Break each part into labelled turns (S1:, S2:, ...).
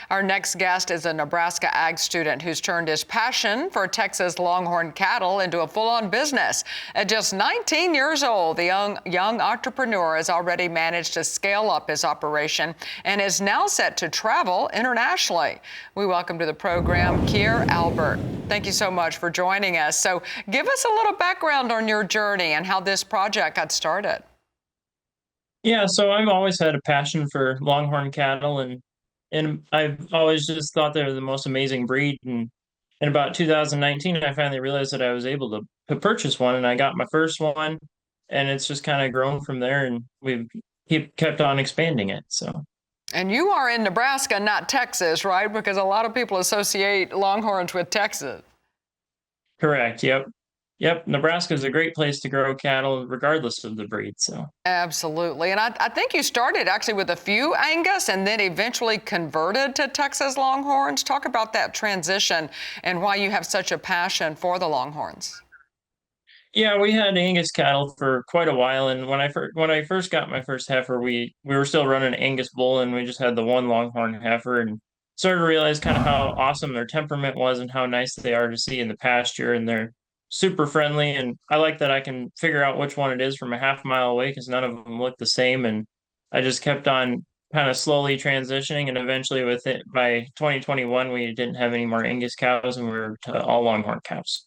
S1: Our next guest is a Nebraska ag student who's turned his passion for Texas Longhorn cattle into a full-on business. At just 19 years old, the young entrepreneur has already managed to scale up his operation and is now set to travel internationally. We welcome to the program Keir Albert. Thank you so much for joining us. So give us a little background on your journey and how this project got started.
S2: Yeah, so I've always had a passion for Longhorn cattle, and I've always just thought they're the most amazing breed. And in about 2019, I finally realized that I was able to purchase one, and I got my first one, and it's just kind of grown from there, and we've kept on expanding it. So
S1: And you are in Nebraska, not Texas, right? Because a lot of people associate Longhorns with Texas.
S2: correct. Yep. Yep. Nebraska is a great place to grow cattle, regardless of the breed. So
S1: Absolutely. And I think you started actually with a few Angus and then eventually converted to Texas Longhorns. Talk about that transition and why you have such a passion for the Longhorns.
S2: yeah, we had Angus cattle for quite a while, and when I first got my first heifer, we were still running Angus bull, and we just had the one Longhorn heifer, and started to realize kind of how awesome their temperament was and how nice they are to see in the pasture, and they're super friendly, and I like that I can figure out which one it is from a half mile away because none of them look the same, and I just kept on kind of slowly transitioning, and eventually with it by 2021 we didn't have any more Angus cows, and we were to all Longhorn cows.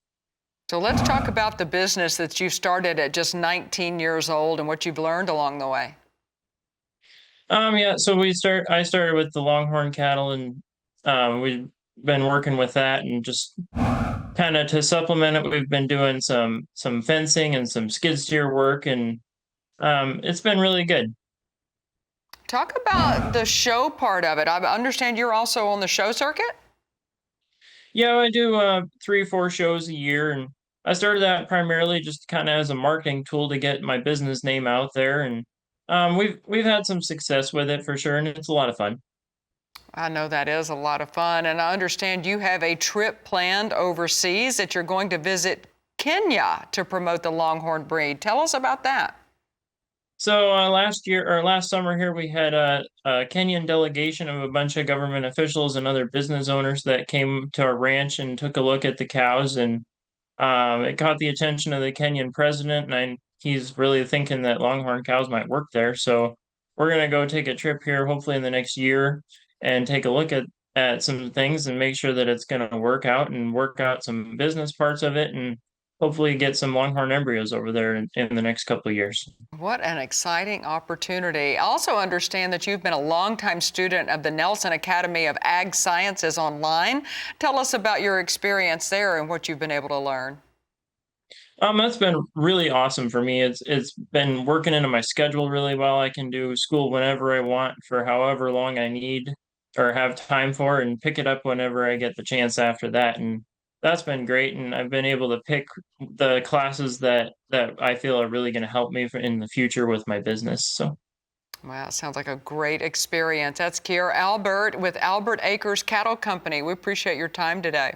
S1: So let's talk about the business that you started at just 19 years old and what you've learned along the way.
S2: Yeah, so I started with the Longhorn cattle, and we've been working with that, and just kind of to supplement it, we've been doing some fencing and some skid steer work, and it's been really good.
S1: Talk about the show part of it. I understand you're also on the show circuit.
S2: Yeah, I do 3 or 4 shows a year, and I started that primarily just kind of as a marketing tool to get my business name out there, and we've had some success with it for sure, and it's a lot of fun.
S1: I know that is a lot of fun. And I understand you have a trip planned overseas that you're going to visit Kenya to promote the Longhorn breed. Tell us about that.
S2: So last summer here, we had a Kenyan delegation of a bunch of government officials and other business owners that came to our ranch and took a look at the cows, and it caught the attention of the Kenyan president, and he's really thinking that Longhorn cows might work there. So we're gonna go take a trip here, hopefully in the next year, and take a look at some things and make sure that it's gonna work out and work out some business parts of it, and hopefully get some Longhorn embryos over there in the next couple of years.
S1: What an exciting opportunity. I also understand that you've been a longtime student of the Nelson Academy of Ag Sciences online. Tell us about your experience there and what you've been able to learn.
S2: That's been really awesome for me. It's been working into my schedule really well. I can do school whenever I want for however long I need or have time for, and pick it up whenever I get the chance after that. And that's been great. And I've been able to pick the classes that I feel are really going to help me in the future with my business. So
S1: Wow, sounds like a great experience. That's Keir Albert with Albert Acres Cattle Company. We appreciate your time today.